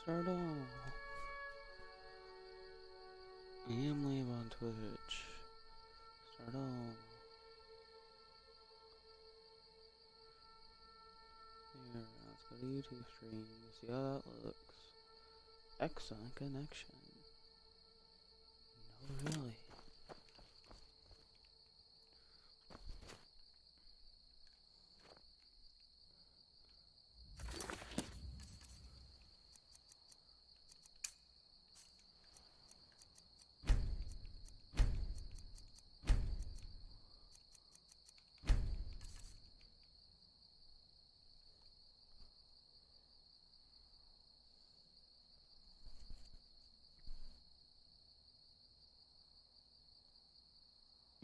Start on. I am live on Twitch. Start on. Here, let's go to YouTube stream. See how that looks. Excellent connection. No, really.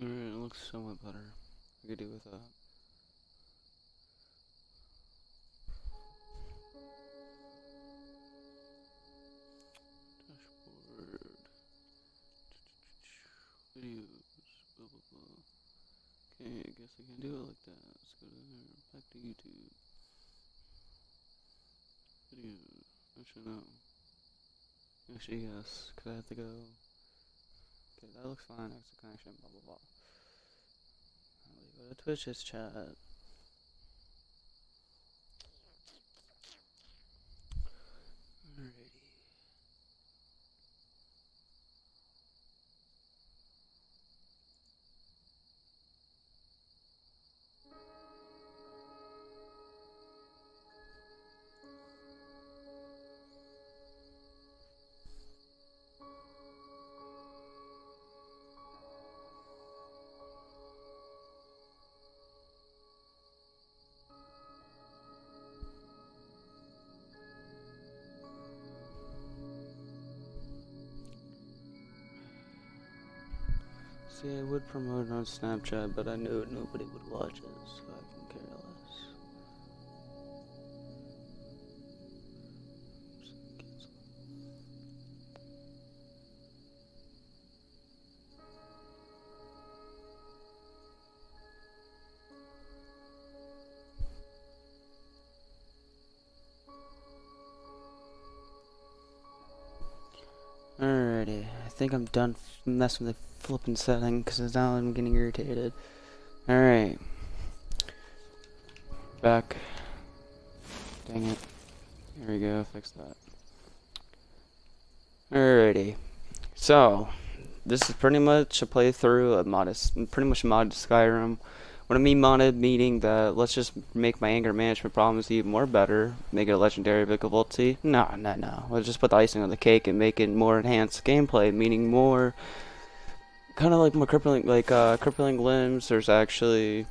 It looks somewhat better. I could do with that. Dashboard. Videos. Blah blah blah. Okay, I guess I can do it like that. Let's go to there. Back to YouTube. Videos. Actually no. Actually yes, because I have to go. Okay, that looks fine. Extra connection. Blah blah blah. Go to Twitch's chat. Alrighty. See, I would promote it on Snapchat, but I knew nobody would watch it, so I can care less. Alrighty, I think I'm done messing with the flipping setting because now I'm getting irritated. Alright. Back. Dang it. Here we go, fix that. Alrighty. So, this is pretty much a playthrough of pretty much modded Skyrim. When I mean modded, meaning that let's just make my anger management problems even more better, make it a legendary difficulty. No. Let's just put the icing on the cake and make it more enhanced gameplay, meaning more kind of like more crippling limbs. There's actually,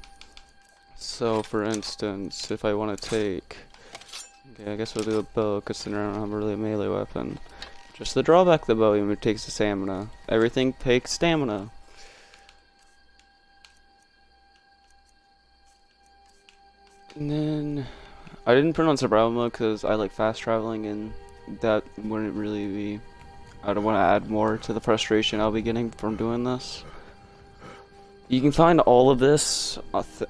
so for instance, if I want to take, okay, I guess we'll do a bow considering I don't have really a melee weapon. Just the drawback of the bow, it takes the stamina. Everything takes stamina. And then, I didn't put it on survival mode because I like fast traveling and that wouldn't really be, I don't want to add more to the frustration I'll be getting from doing this. You can find all of this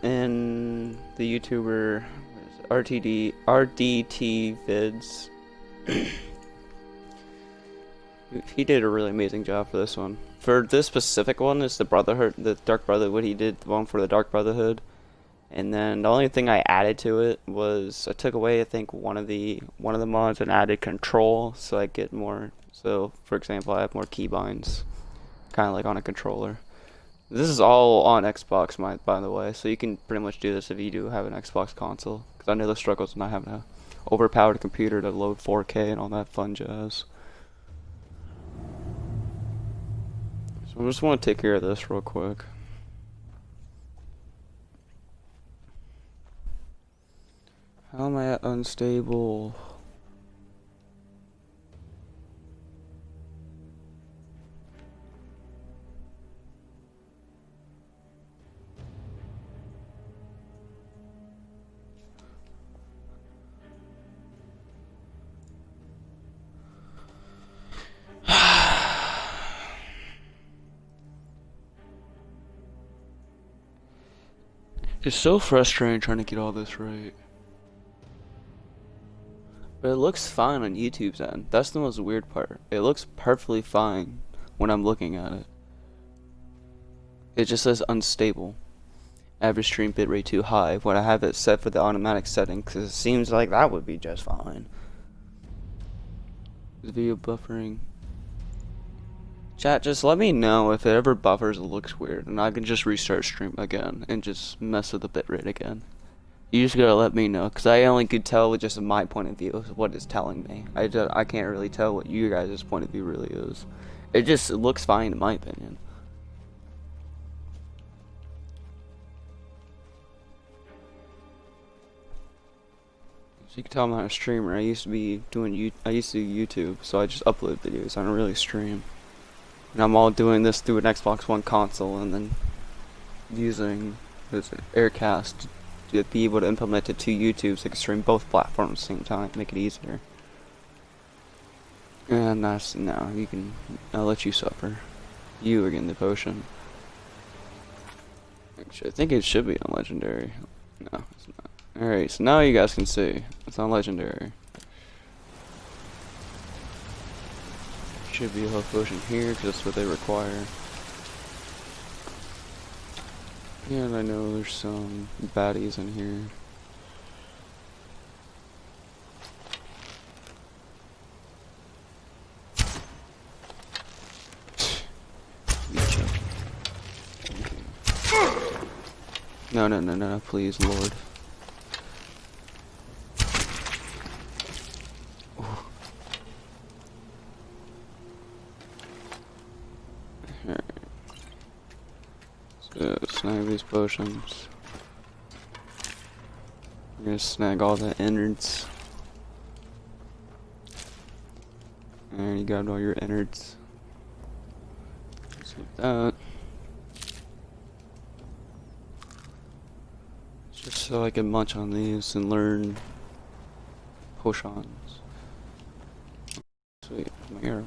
in the YouTuber RDTVids. He did a really amazing job for this one. For this specific one, is the Brotherhood, the Dark Brotherhood, what he did, the one for the Dark Brotherhood. And then the only thing I added to it was I took away, I think, one of the mods and added control, so I get more. So, for example, I have more keybinds, kind of like on a controller. This is all on Xbox, by the way, so you can pretty much do this if you do have an Xbox console. Because I know the struggles of not having an overpowered computer to load 4K and all that fun jazz. So I just want to take care of this real quick. How am I at unstable? It's so frustrating trying to get all this right. But it looks fine on YouTube's end. That's the most weird part. It looks perfectly fine when I'm looking at it. It just says unstable. Average stream bitrate too high when I have it set for the automatic setting, because it seems like that would be just fine. Video buffering. Chat, just let me know if it ever buffers or looks weird, and I can just restart stream again and just mess with the bitrate again. You just gotta let me know, because I only could tell with just my point of view of what it's telling me. I can't really tell what you guys' point of view really is. It just looks fine in my opinion. So you can tell I'm not a streamer. I used to do YouTube, so I just upload videos. I don't really stream. And I'm all doing this through an Xbox One console, and then using this Aircast to be able to implement it to YouTube so I can stream both platforms at the same time, make it easier. And that's now I'll let you suffer. You are getting the potion. Actually, I think it should be on Legendary. No, it's not. Alright, so now you guys can see. It's on Legendary. Should be a health potion here, because that's what they require. And I know there's some baddies in here. No, please, Lord. So, snag these potions. I'm gonna snag all the innards. And you got all your innards. Just like that. Just so I can munch on these and learn potions. Sweet, my arrow.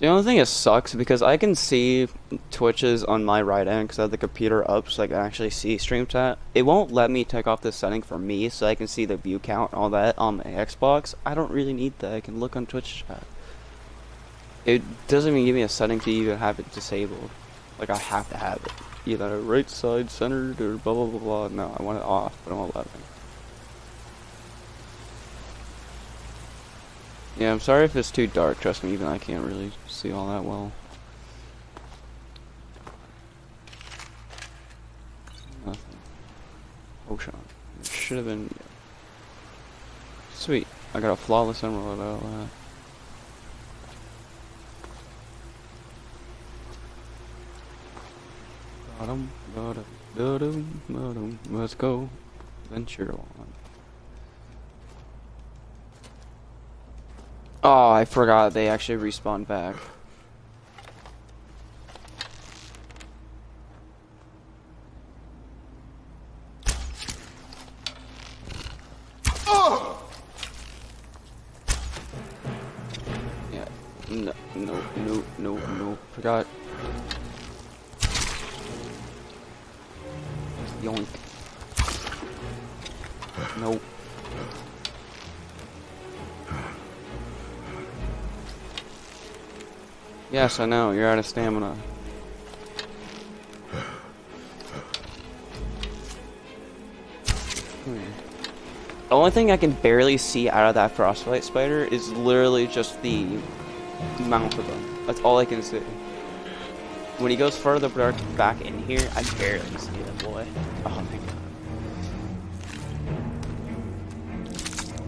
The only thing that sucks because I can see Twitches on my right end because I have the computer up so I can actually see stream chat. It won't let me take off this setting for me so I can see the view count and all that on my Xbox. I don't really need that. I can look on Twitch chat. It doesn't even give me a setting to even have it disabled. Like I have to have it. Either right side centered or blah blah blah blah. No, I want it off, but it won't let me. Yeah, I'm sorry if it's too dark, trust me, even I can't really see all that well. Nothing. Potion. It should have been... Sweet. I got a flawless emerald out of that. Let's go. Venture on. Oh, I forgot they actually respawn back. Yeah. No. Forgot. Yoink. Nope. Yes, I know, you're out of stamina. The only thing I can barely see out of that frostbite spider is literally just the mouth of him. That's all I can see. When he goes further back in here, I barely see that boy. Oh my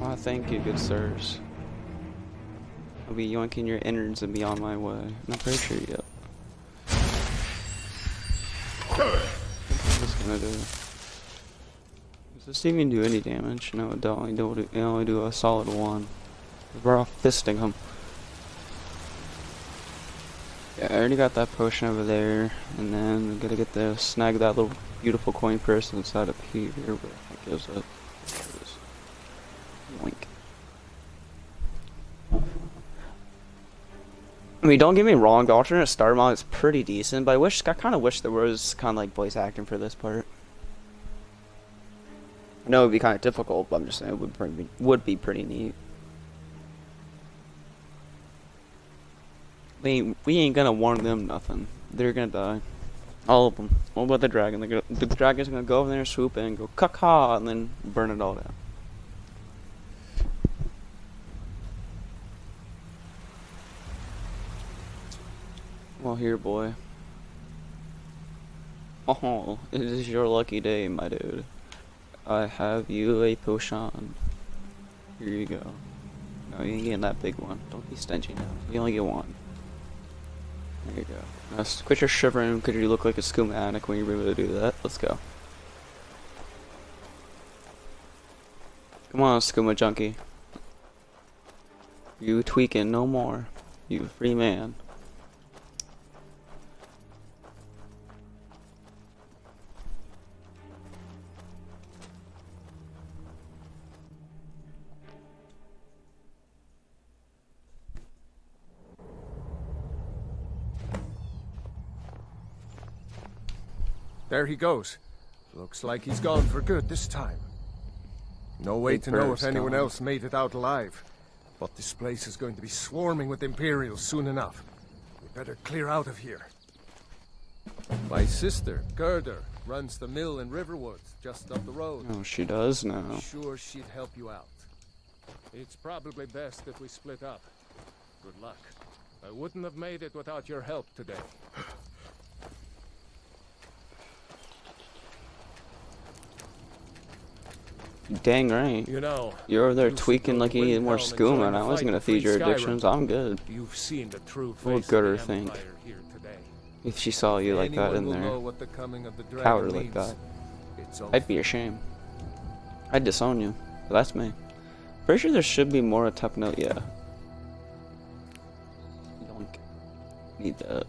god. Oh, thank you, good sirs. I'll be yoinking your innards and be on my way. I'm pretty sure yet. What's this gonna do? Does this even do any damage? No, it don't. It only do a solid one. We're off fisting him. Yeah, I already got that potion over there, and then we gotta get the snag that little beautiful coin purse inside of here. Where the heck is it? There it is. Yoink. I mean, don't get me wrong, the alternate star mod is pretty decent, but I kind of wish there was kind of like voice acting for this part. know it'd be kind of difficult, but I'm just saying it would be pretty neat. We ain't gonna warn them nothing. They're gonna die. All of them. What about the dragon? The dragon's gonna go over there, swoop in, and go caw, and then burn it all down. Well, here, boy. Oh, it is your lucky day, my dude. I have you a potion. Here you go. No, you ain't getting that big one. Don't be stingy now. You only get one. There you go. Now quit your shivering because you look like a schematic when you're able to do that. Let's go. Come on, skooma junkie. You tweaking no more. You free man. There he goes. Looks like he's gone for good this time. No way to know if anyone else made it out alive. But this place is going to be swarming with Imperials soon enough. We better clear out of here. My sister, Gerda, runs the mill in Riverwood, just up the road. Oh, she does now. I'm sure she'd help you out. It's probably best that we split up. Good luck. I wouldn't have made it without your help today. Dang right. You know, you're over there tweaking like you need more skooma, and I was gonna feed your addictions. I'm good. You've seen the true face what would Gerda think if she saw you like that in there? Coward like that. I'd be ashamed. I'd disown you. But that's me. Pretty sure there should be more Tepno. Yeah. You don't need that.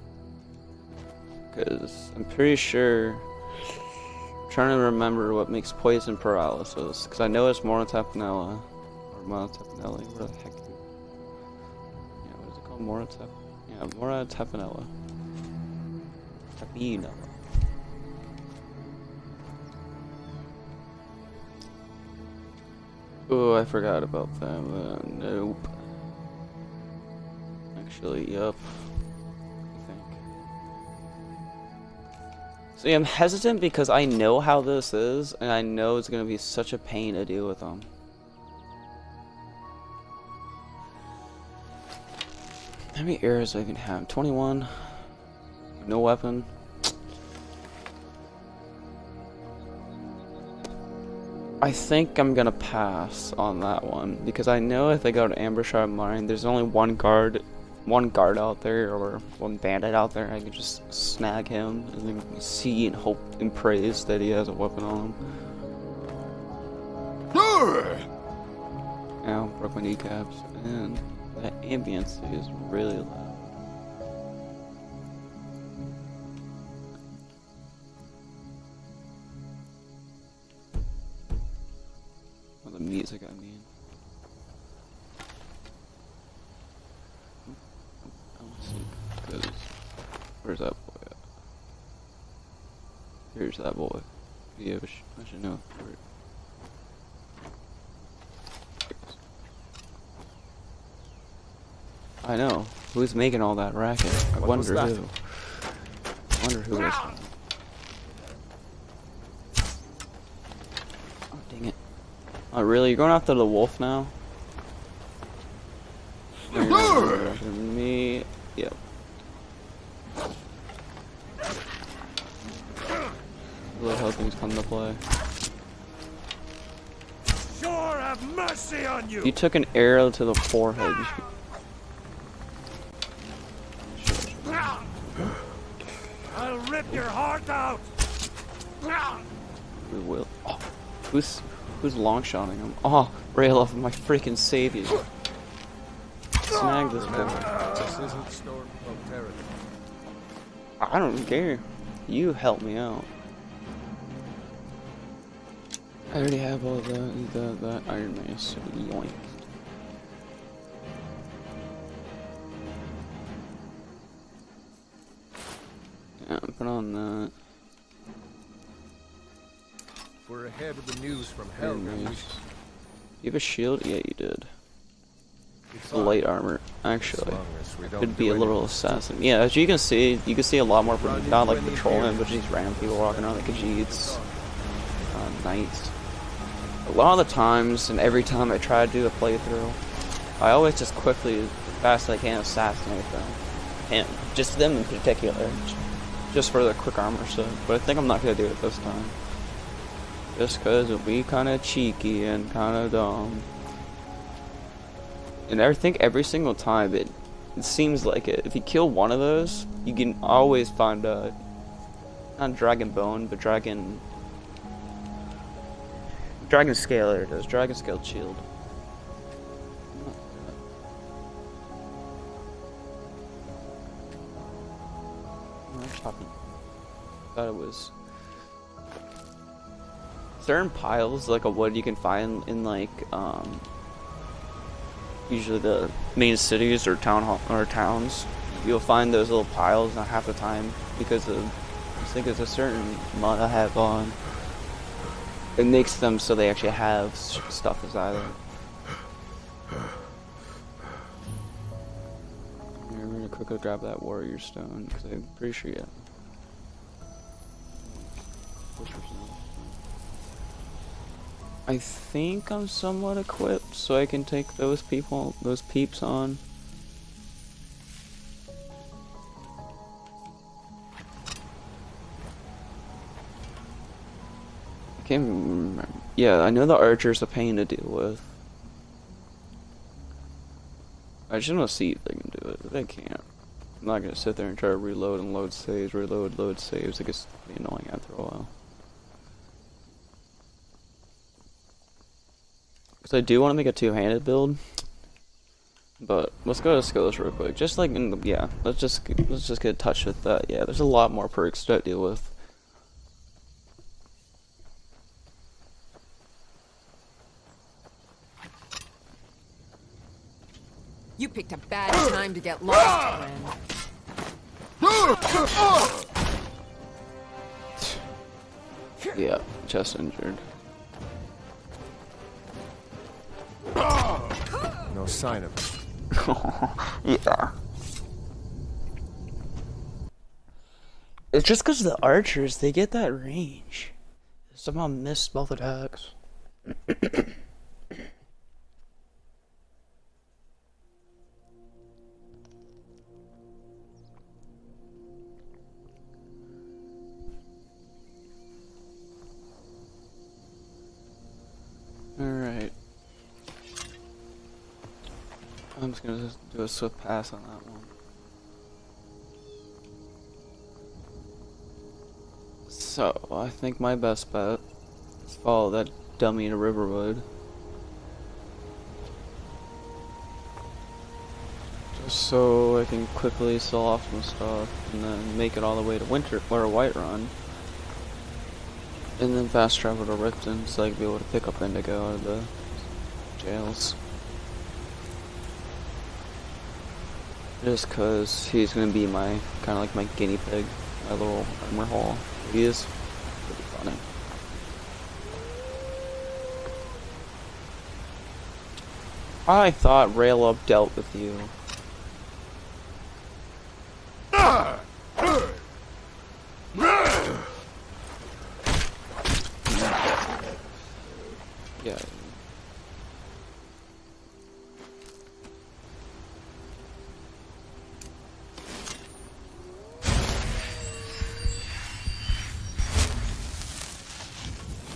Because I'm pretty sure. Trying to remember what makes poison paralysis, because I know it's Moratepinella, or Moratepinella, what the heck? Yeah, what is it called? Moratepinella. Tepinella. Oh, I forgot about that. Nope. Actually, yup. See, I'm hesitant because I know how this is, and I know it's going to be such a pain to deal with them. How many arrows do I even have? 21? No weapon? I think I'm going to pass on that one, because I know if I go to Ambershire Mine, there's only one guard out there, or one bandit out there. I can just snag him and then see and hope and praise that he has a weapon on him. Ow, broke my kneecaps, and that ambience is really loud. Well, the music, I mean. Where's that boy at? Here's that boy. Yeah, I should know. I know. Who's making all that racket? I wonder who. I wonder who is. Oh, dang it. Oh, really? You're going after the wolf now? No, you're not going after me. Yep. Look how things come to play. Sure, have mercy on you. You took an arrow to the forehead. I'll rip your heart out. We will. Oh, who's long-shotting him? Oh, Rayloff, my freaking savior. Snag this boy. This isn't Stormcloak territory. I don't care. You help me out. I already have all the Iron Mace. Yoink. Yeah, put on that. we're ahead of the news from Helgen, Nice. You have a shield? Yeah, you did. it's Light armor, actually. As long as we don't Could be do a little anything assassin. Yeah, as you can see a lot more, not like patrolmen, but these random people walking around like Khajiits, knights. A lot of the times, and every time I try to do a playthrough, I always just quickly, as fast as I can, assassinate them. And just them in particular, just for the quick armor stuff. But I think I'm not gonna do it this time. Just because it'll be kind of cheeky and kind of dumb. And I think every single time it seems like it. If you kill one of those, you can always find a, not dragon bone, but dragon scale. There it is, dragon scaled shield. Thought it was certain piles like of wood you can find in like usually the main cities or towns. You'll find those little piles not half the time because of, I think it's a certain mod I have on. It makes them so they actually have stuff inside of it. I'm gonna quickly grab that warrior stone because I'm pretty sure yeah. I think I'm somewhat equipped so I can take those peeps on. I can't remember. Yeah, I know the archer's a pain to deal with. I just want to see if they can do it, but they can't. I'm not gonna sit there and try to reload and load saves, load saves. It gets annoying after a while. Because I do want to make a two-handed build, but let's go to skills real quick. Just like in the, yeah, let's just get in touch with that. Yeah, there's a lot more perks to deal with. You picked a bad time to get lost, friend. Yeah, chest injured. No sign of it. Yeah. It's just because the archers, they get that range. Somehow missed both attacks. Alright. I'm just gonna do a swift pass on that one. So, I think my best bet is follow that dummy to Riverwood. Just so I can quickly sell off some stuff and then make it all the way to Whiterun. And then fast travel to Riften so I can be able to pick up Indigo out of the jails. Just cause he's gonna be my, kinda like my guinea pig, my little armor haul. He is pretty funny. I thought Rail Up dealt with you. Yeah.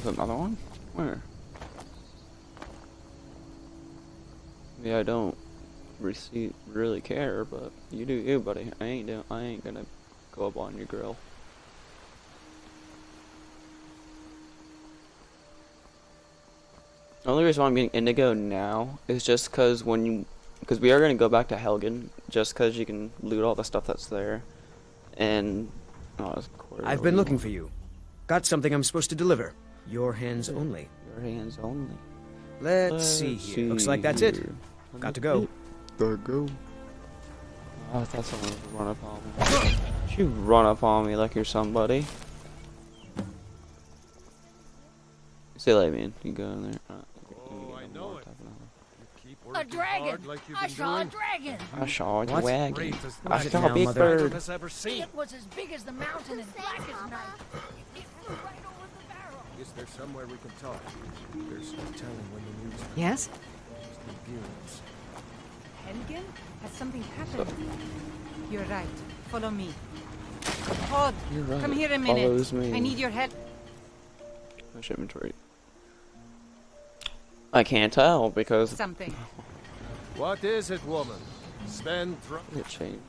Another one? Where? Yeah, I don't really care, but you do you, buddy. I ain't gonna go up on your grill. The only reason why I'm getting Indigo now is just because because we are gonna go back to Helgen, just because you can loot all the stuff that's there, and I've been looking for you. Got something I'm supposed to deliver. Your hands only. Your hands only. Let's see here. Looks like that's it. Got to go. Gotta go. Oh, I thought someone would run up on me. You run up on me like you're somebody. See you later, man. You go in there. Oh, I know it. You keep A working dragon! hard like you've I been saw a doing. dragon! I saw a What? wagon. Great as I the saw a big Mother. bird. has ever seen. It was as big as the mountain and black as night. It flew right over the barrel. Is there somewhere we can talk? There's no telling when the news Yes? comes to Imperials. Helgen? Has something happened? You're right. Follow me. Todd, You're right. come here a minute. Follows me. I need your help. Much inventory. I can't tell because Something. What is it, woman? Sven, it changed.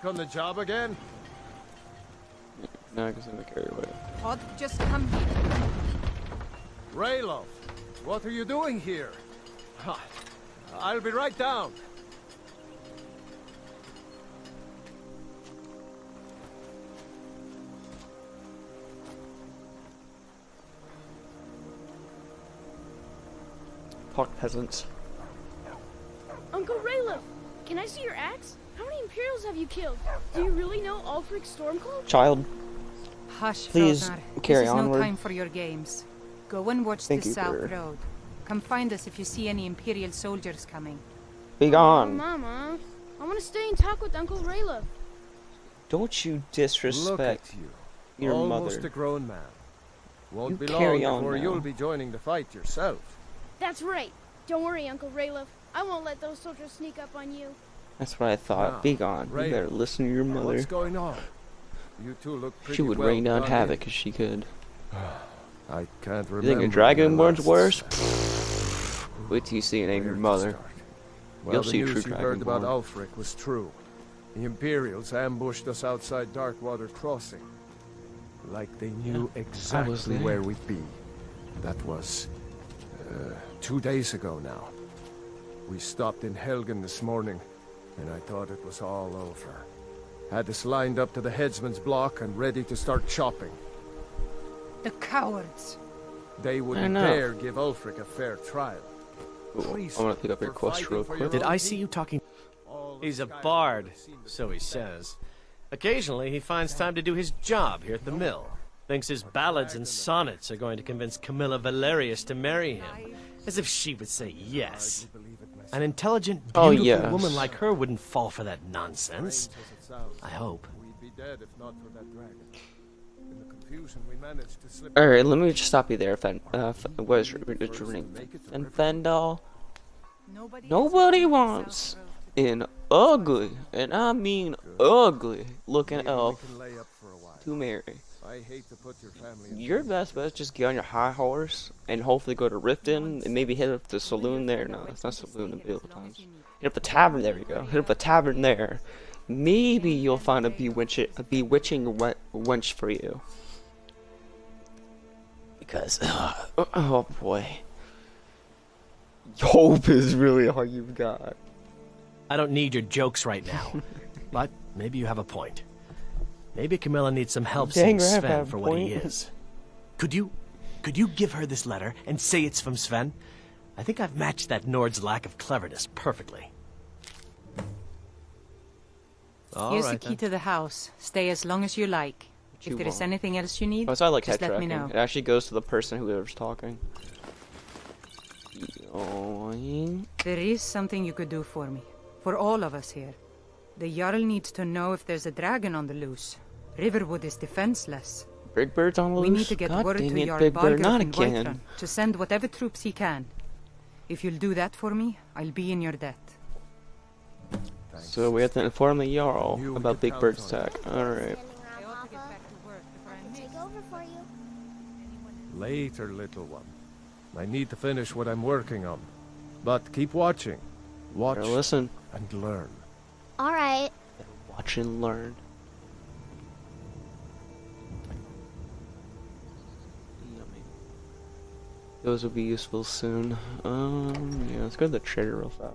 on the job again? No, I guess I'm gonna carry away. Todd, just come here. Rayloff, what are you doing here? Ha, I'll be right down. Pock peasants. Uncle Raylo, can I see your axe? How many Imperials have you killed? Do you really know Ulfric's Stormcloak? Child, Hush, Please Frognar. carry This is onward. no time for your games. Go and watch Thank the you, South bird. Road. Come find us if you see any Imperial soldiers coming. be gone. Mama, I want to stay and talk with Uncle Raylo. Don't you Look disrespect at you. your Almost mother. a grown man. Won't You be carry long on before now. you'll be joining the fight yourself. That's right. Don't worry, Uncle Raylo. I won't let those soldiers sneak up on you. That's what I thought. Now, Be gone. You Ray, better listen to your mother. What's going on? You two look pretty She would well rain down done havoc in. if she could. I can't remember. You think a dragonborn's worse? Wait till you see an angry mother. Well, You'll the see a news true you heard about dragonborn. Ulfric was true. The Imperials ambushed us outside Darkwater Crossing. Like they knew exactly there. where we'd be. That was 2 days ago now. We stopped in Helgen this morning, and I thought it was all over. Had us lined up to the headsman's block and ready to start chopping. The cowards! They wouldn't know. dare give Ulfric a fair trial. Ooh, I want to pick up your quest real quick. Did I see you talking? All He's a Skyrim bard, seem to so be he the says. Occasionally, he finds time to do his job here at the mill. Thinks his ballads and sonnets are going to convince Camilla Valerius to marry him. As if she would say yes. An intelligent, Oh, beautiful yes. woman like her wouldn't fall for that nonsense. Strange as it sounds, I hope. we'd be dead if not for that dragon. In the confusion, we managed to slip. Alright, let me just stop you there, what is your name? And Fendal. Nobody wants an ugly, and I mean ugly, looking Maybe elf we can lay up for a while. to marry. I hate to put your family in Your best bet is just get on your high horse and hopefully go to Riften and maybe hit up the saloon there. No, it's not saloon in Bill times. Hit up the tavern, there we go. Hit up the tavern there. Maybe you'll find a bewitching wench for you. Because, oh boy. Hope is really all you've got. I don't need your jokes right now. But maybe you have a point. Maybe Camilla needs some help Dang seeing right, I Sven have a for what he point. is. Could you give her this letter and say it's from Sven? I think I've matched that Nord's lack of cleverness perfectly. Here's the Alright key then. to the house. Stay as long as you like. you If there is won't. anything else you need, Oh, so I like head just let me tracking. know. It actually goes to the person whoever's talking. Yoink. There is something you could do for me. For all of us here. The Jarl needs to know if there's a dragon on the loose. Riverwood is defenseless. Big Bird's on the We loose? need to get God word dang to it, Jarl Big Bird, not Balgruuf in again. Whiterun to send whatever troops he can. If you'll do that for me, I'll be in your debt. Thanks. So we have to inform the Jarl Knew we about could Big count Bird's on you. attack. Alright. I ought to get back to work before I miss. Take over for you. Later, little one. I need to finish what I'm working on. But keep watching. Watch Better listen. and learn. All right. Watch and learn. Yummy. Those will be useful soon. Yeah, let's go to the trader real fast.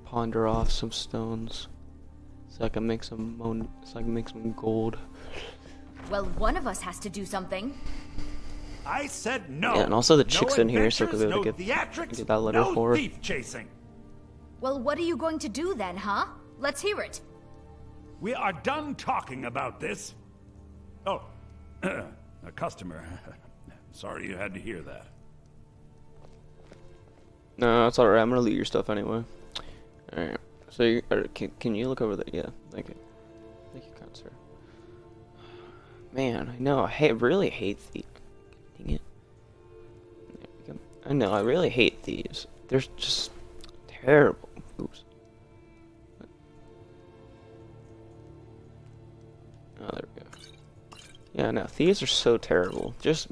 Ponder off some stones, so I can make some gold. Well, one of us has to do something. I said no. Yeah, and also the No chick's in here, so adventures, we'll be able no to theatrics, get that letter no for her. thief chasing. Well, what are you going to do then, huh? Let's hear it. We are done talking about this. Oh, a customer. Sorry you had to hear that. No, it's alright. I'm gonna loot your stuff anyway. Alright. So, can you look over there? Yeah, thank you. Thank you, kind sir. Man, I know. I really hate thieves. Dang it. There we go. I know. I really hate thieves. They're just terrible. Oops. Oh, there we go. Yeah, no. Thieves are so terrible. Just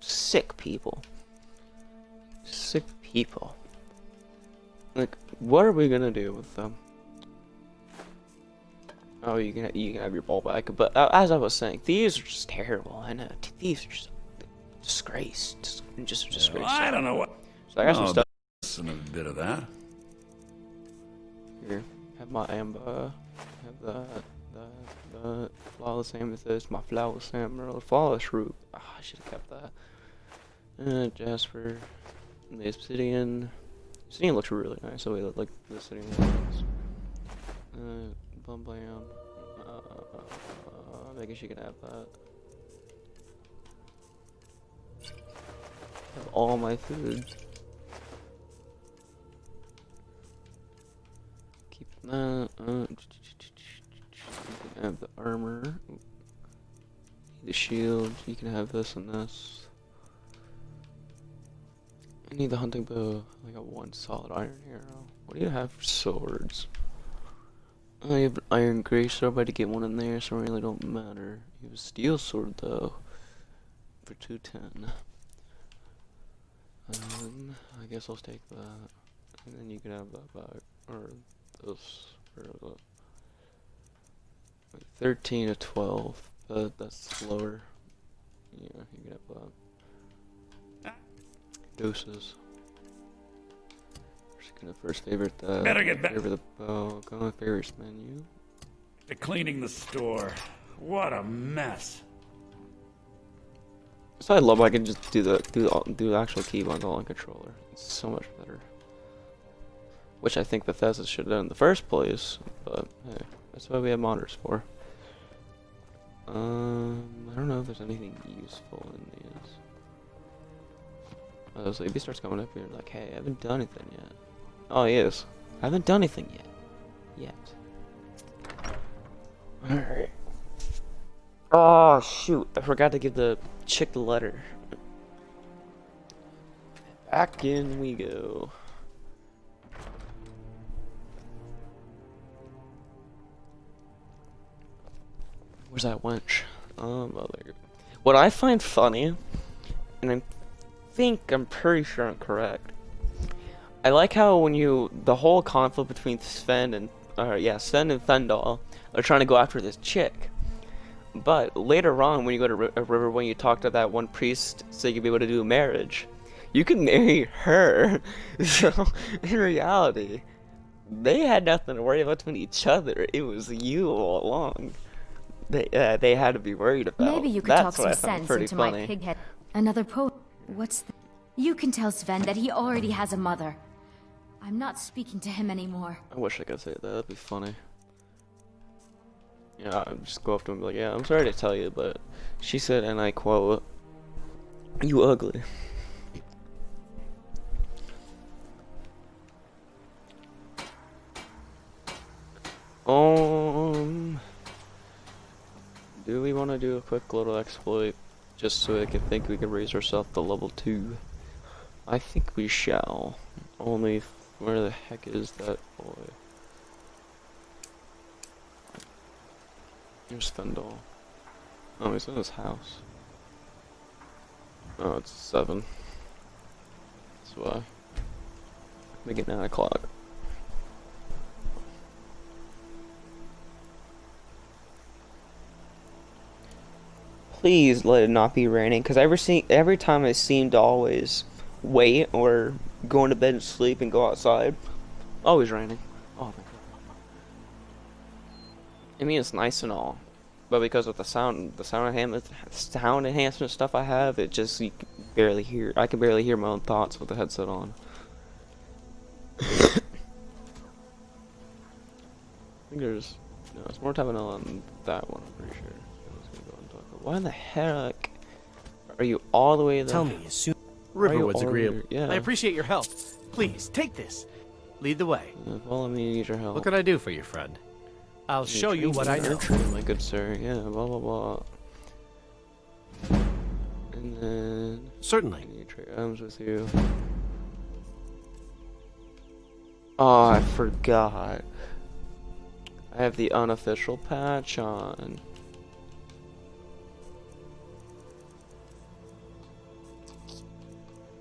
sick people. Sick people. Like, what are we gonna do with them? Oh, you can have your ball back. But as I was saying, thieves are just terrible. I know. Thieves are just disgrace. Just a disgrace. Well, I don't know what. So I got some stuff. Listen, a bit of that. Here, have my amber. Have the flawless amethyst. My flawless emerald. Flawless root. Ah, I should have kept that. Jasper. The obsidian. Obsidian looks really nice. So we look like the obsidian looks. Bumblam. I guess you can have that. Have all my food. Keep that. You can have the armor. The shield. You can have this and this. I need the hunting bow. I got one solid iron arrow. What do you have for swords? I have an iron gray sword. I'm about to get one in there, so it really don't matter. You have a steel sword though, for 210. I guess I'll take that, and then you can have that back, or this, or like 13 to 12. But that's lower. Yeah, you can have that. Doses. Gonna first favorite the Better get back favorite the bow. Go on favorites menu. to cleaning the store. What a mess. So I love I can just do the actual keyboard on controller. It's so much better. Which I think Bethesda should have done in the first place, but hey, that's what we have monitors for. I don't know if there's anything useful in these. So if he starts coming up here like, hey, I haven't done anything yet. Oh, he is. I haven't done anything yet. Alright. Oh, shoot. I forgot to give the chick the letter. Back in we go. Where's that wench? Mother. What I find funny, and I'm pretty sure I'm correct. I like how when the whole conflict between Sven and Fendal are trying to go after this chick, but later on when you go to River, when you talk to that one priest, so you can be able to do marriage, you can marry her. So in reality, they had nothing to worry about between each other. It was you all along. They had to be worried about. Maybe you could That's talk what I some found sense pretty into funny. my pig head. Another What's the... You can tell Sven that he already has a mother. I'm not speaking to him anymore. I wish I could say that. That'd be funny. Yeah, I'd just go up to him and be like, yeah, I'm sorry to tell you, but she said, and I quote, "You ugly." Do we want to do a quick little exploit just so I can think we can raise ourselves to level 2? I think we shall. Only where the heck is that boy? Here's Fendal. Oh, he's in his house. Oh, it's 7. That's why. Make it 9 o'clock. Please let it not be raining, because every time I seem to always wait or go into bed and sleep and go outside, always raining. Oh my god. I mean, it's nice and all, but because of the sound enhancement stuff I have, it just you can barely hear. I can barely hear my own thoughts with the headset on. I think there's it's more time on that one. I'm pretty sure. Why the heck are you all the way there? Tell me as soon. Riverwood's agreeable. Yeah. I appreciate your help. Please take this. Lead the way. Follow me. Need your help. What can I do for you, friend? I'll show you what I know. My good sir. Yeah. Blah blah blah. And then Certainly. I need to trade items with you. Oh, I forgot. I have the unofficial patch on.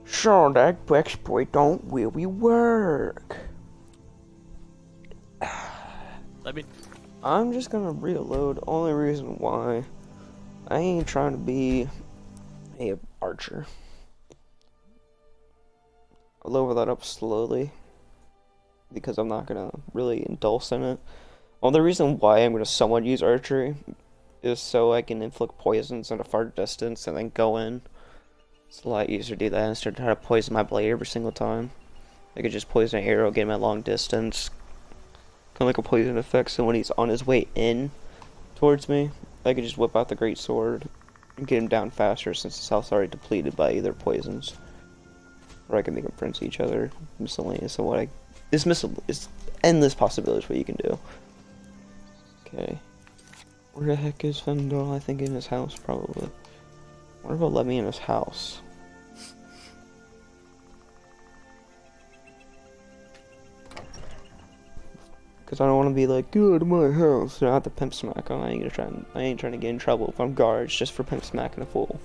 So that exploit don't really work. I'm just gonna reload. Only reason why I ain't trying to be a archer. I'll lower that up slowly because I'm not gonna really indulge in it. Only reason why I'm gonna somewhat use archery is so I can inflict poisons at a far distance and then go in. It's a lot easier to do that instead of trying to poison my blade every single time. I could just poison an arrow, get him at long distance. Kind of like a poison effect, so when he's on his way in towards me, I could just whip out the great sword and get him down faster since his health's already depleted by either poisons. Or I can make them frenzy each other miscellaneous. So what it's endless possibilities what you can do. Okay. Where the heck is Fendel? I think in his house probably. I wonder if he'll let me in his house. Cause I don't want to be like, go to my house. I have to pimp smack. I ain't trying to get in trouble if I'm guards just for pimp smacking a fool.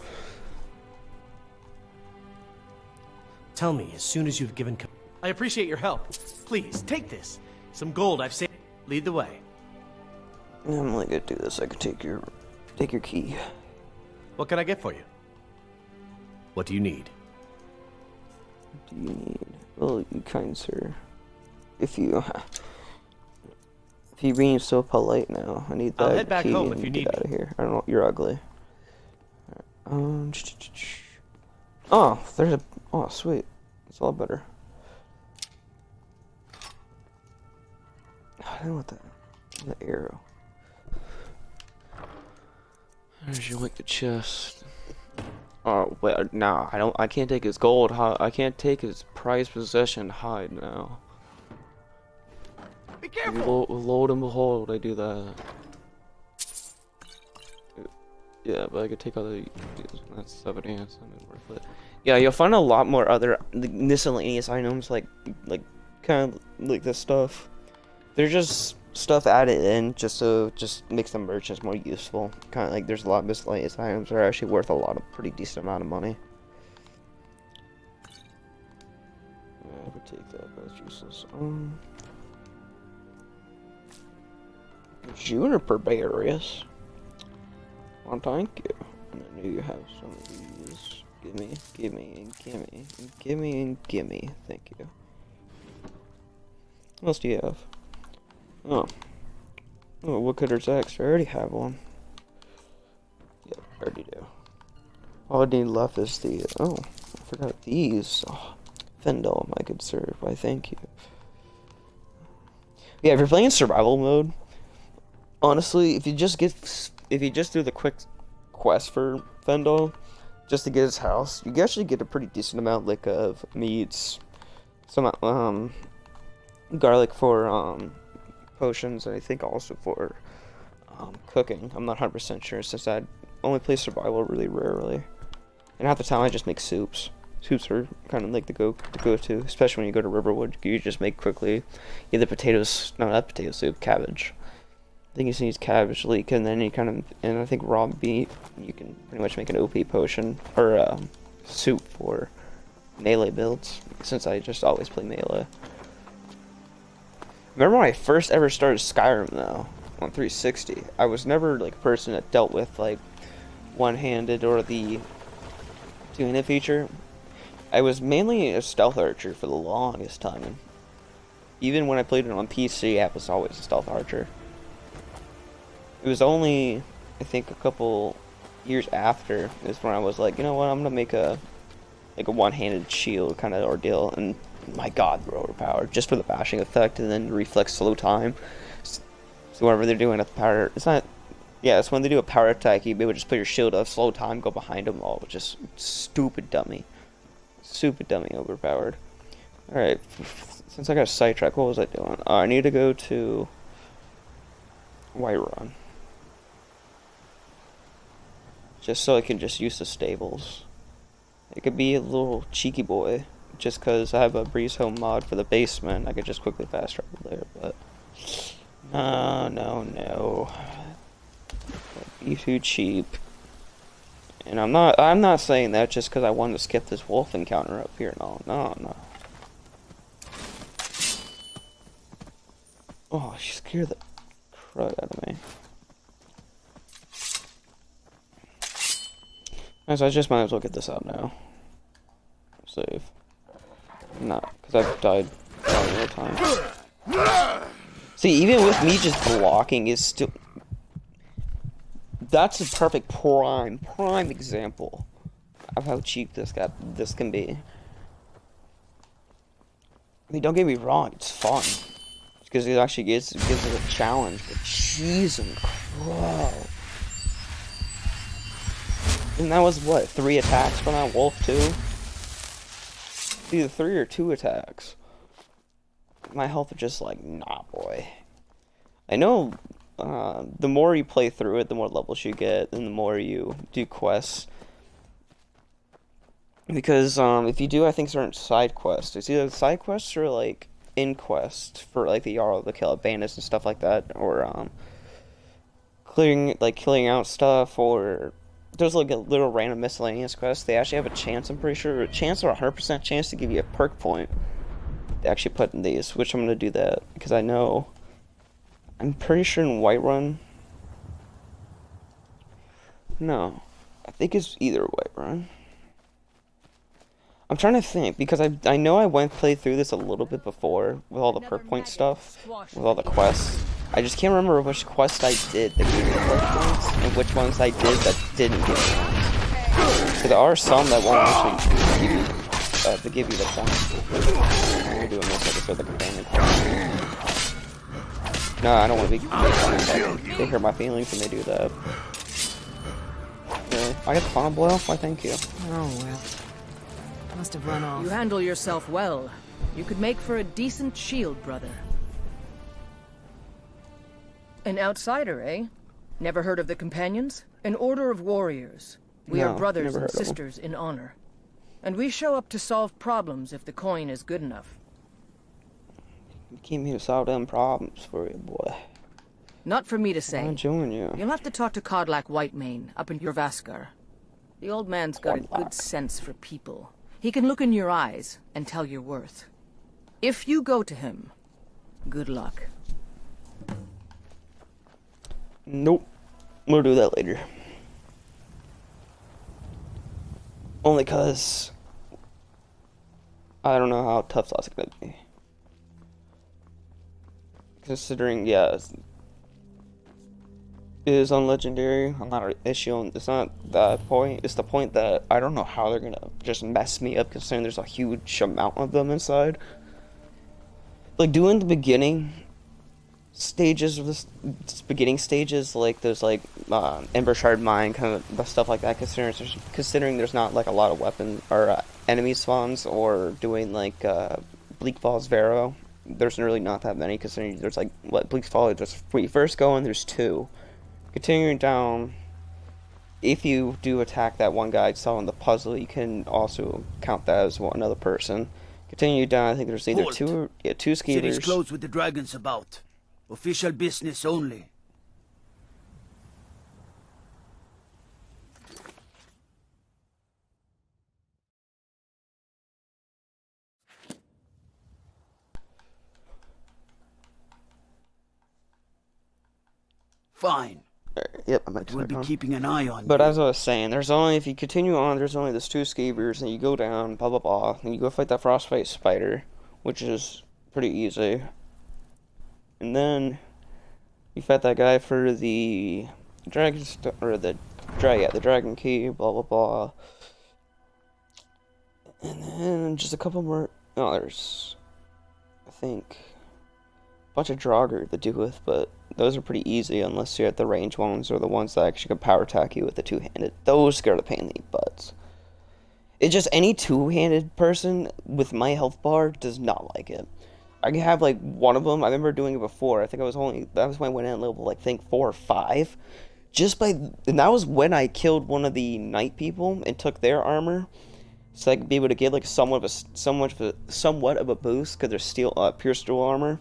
Tell me as soon as you've given. I appreciate your help. Please take this. Some gold I've saved. Lead the way. I'm only gonna do this. I could take your key. What can I get for you? What do you need? What do you need? Well, you kind sir. If you being so polite now, I need that I'll head back key home and if you get need out of here. I don't know. You're ugly. Oh, there's a. Oh, sweet. It's a lot better. I don't want that. The arrow. How did you like the chest? Oh wait, no, I don't. I can't take his gold. I can't take his prized possession hide now. Be careful. Load and behold, I do that. Yeah, but I could take other. That's 7 ants. I mean, worth it. Yeah, you'll find a lot more other miscellaneous items like kind of like this stuff. They're just stuff added in just makes the merchants more useful. Kind of like there's a lot of miscellaneous items that are actually worth a lot of pretty decent amount of money. Yeah, I would take that, but it's useless. Juniper berries. Well, thank you. And I knew you have some of these. Gimme, and gimme. Thank you. What else do you have? Oh, Woodcutter's Axe. I already have one. Yep, I already do. All I need left is the. Oh, I forgot these. Oh, Fendel, my good sir. Why, thank you. Yeah, if you're playing survival mode, honestly, if you just do the quick quest for Fendel, just to get his house, you can actually get a pretty decent amount like of meats, some garlic for potions, and I think also for cooking. I'm not 100% sure since I only play survival really rarely, and half the time I just make soups. Soups are kind of like the go-to, especially when you go to Riverwood. You just make quickly either not potato soup, cabbage. I think you just use cabbage leek, and then and I think raw meat. You can pretty much make an OP potion or soup for melee builds. Since I just always play melee. Remember when I first ever started Skyrim though on 360? I was never like a person that dealt with like one-handed or the two-handed feature. I was mainly a stealth archer for the longest time. And even when I played it on PC, I was always a stealth archer. It was only I think a couple years after is when I was like, you know what, I'm gonna make a one-handed shield kind of ordeal, and my god, they're overpowered just for the bashing effect and then reflex slow time. So whenever they're doing a power, it's not. Yeah, it's when they do a power attack, you'd be able to just put your shield up, slow time, go behind them all, just stupid dummy. Stupid dummy overpowered. Alright, since I got sidetracked, what was I doing? I need to go to Whiterun. Just so I can just use the stables. It could be a little cheeky boy, just because I have a Breeze Home mod for the basement, I could just quickly fast travel there, but... No. That'd be too cheap. And I'm not saying that just because I wanted to skip this wolf encounter up here. No. Oh, she scared the crud out of me. So I just might as well get this out now. Save. Not, because I've died all the time. See, even with me just blocking is still... That's a perfect prime example of how cheap this can be. I mean, don't get me wrong, it's fun. Because it actually gives it a challenge, but jeez and crow. And that was, what, 3 attacks from that wolf, too? Either 3 or 2 attacks. My health was just like, nah, boy. I know... the more you play through it, the more levels you get, and the more you do quests. Because, if you do, I think, certain side quests, it's either side quests or, like, in-quest for, like, the Jarl, the kill bandits and stuff like that, or, killing out stuff, or there's, like, a little random miscellaneous quest. They actually have a chance, I'm pretty sure, a chance or a 100% chance to give you a perk point to actually put in these, which I'm going to do that, because I know... I'm pretty sure in Whiterun... No. I think it's either Whiterun. I'm trying to think, because I know I played through this a little bit before, with all the perk point stuff, with all the quests. I just can't remember which quest I did that gave me the perk points, and which ones I did that didn't give me points. So there are some that won't actually give you the points. I'm going to do a mistake for the companion quest. No, I don't want to be funny. They hurt my feelings when they do that. Really? I get the final blow? Why, thank you. Oh, well. Must have run off. You handle yourself well. You could make for a decent shield, brother. An outsider, eh? Never heard of the Companions? An order of warriors. We are brothers and sisters in honor. And we show up to solve problems if the coin is good enough. You keep me to solve them problems for you, boy. Not for me to say. I'll join you. You'll have to talk to Kodlak Whitemane up in Jorvaskar. The old man's got a good sense for people. He can look in your eyes and tell your worth. If you go to him, good luck. Nope. We'll do that later. Only cause I don't know how tough that's gonna be. Considering, yeah, it is on Legendary. I'm not issuing. It's not that point. It's the point that I don't know how they're gonna just mess me up, considering there's a huge amount of them inside. Like doing the beginning stages of this, beginning stages, like there's like Ember Shard Mine, kind of stuff like that. Considering there's not like a lot of weapon or enemy spawns, or doing like Bleak Falls Vero. There's really not that many, considering there's like, what, Bleak Falls, there's, when you first go in, there's 2. Continuing down, if you do attack that one guy solving the puzzle, you can also count that as another person. Continue down, I think there's either 2 skeeters. City's closed with the dragons about. Official business only. Fine. Yep, I meant to. We'll be keeping an eye on you. But as I was saying, there's only, if you continue on, there's only those 2 skeevers, and you go down, blah blah blah, and you go fight that frostbite spider, which is pretty easy. And then you fight that guy for the the dragon key, blah blah blah. And then just a couple more. Oh, there's, I think, a bunch of Draugr to do with, but those are pretty easy unless you're at the range ones or the ones that actually can power attack you with the two-handed. Those scare the pain in the butts. It's just any two-handed person with my health bar does not like it. I can have like one of them. I remember doing it before. I think that was when I went in at level like 4 or 5. And that was when I killed one of the knight people and took their armor. So I could be able to get like somewhat of a boost because they're pure steel armor.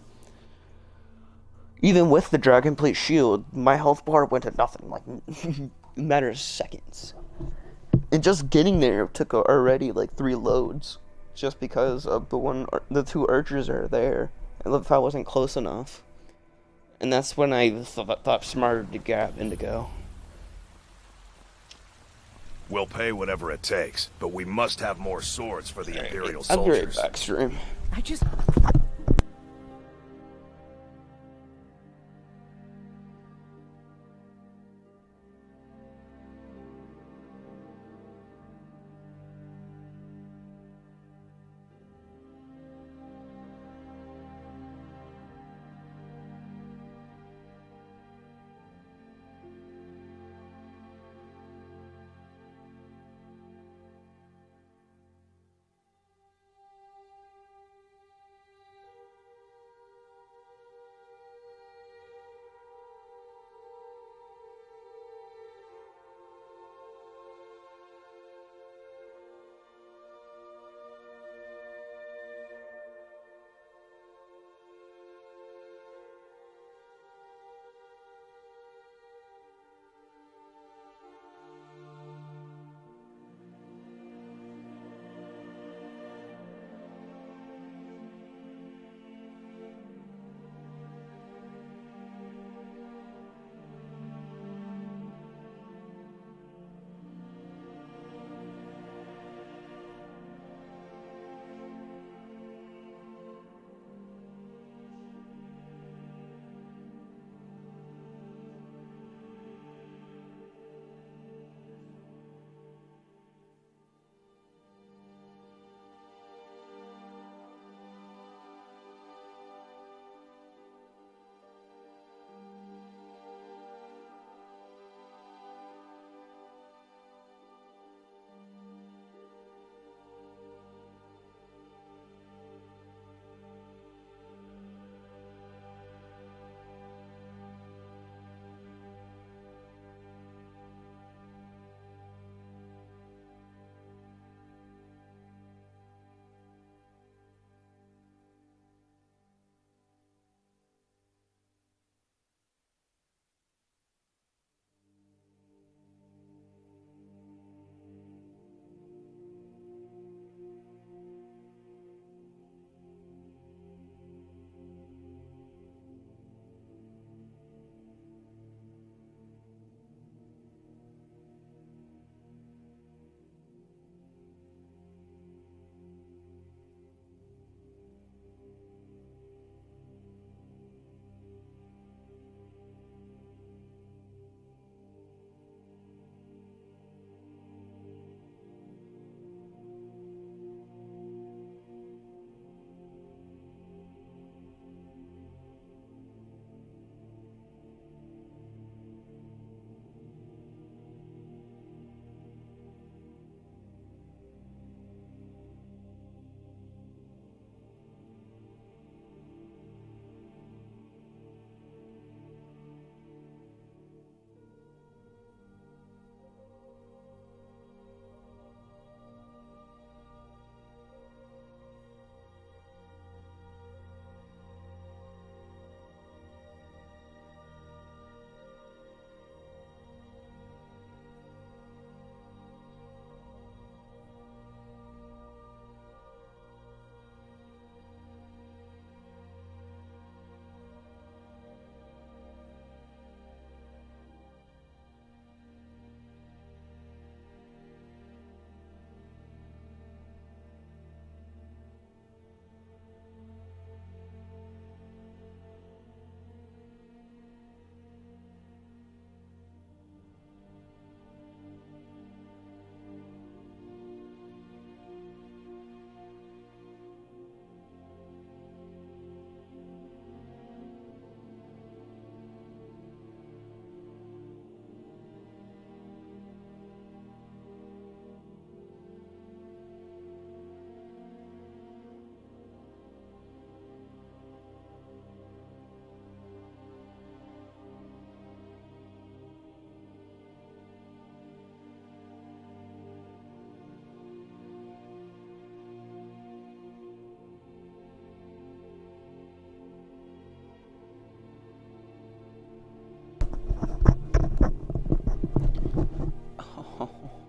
Even with the dragon plate shield, my health bar went to nothing, like in a matter of seconds. And just getting there took already like 3 loads, just because of the 2 archers are there. And if I wasn't close enough, and that's when I thought smarter to grab Indigo. We'll pay whatever it takes, but we must have more swords for the Imperial I'll be right soldiers. back, stream. I just...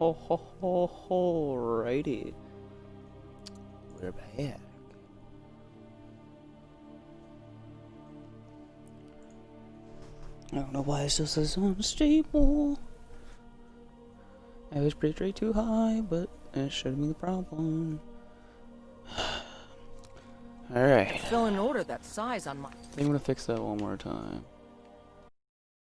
Alrighty. We're back. I don't know why it's just this unstable. I was pretty rate too high, but it shouldn't be the problem. Alright. Fill an order that size on my... I'm gonna fix that one more time.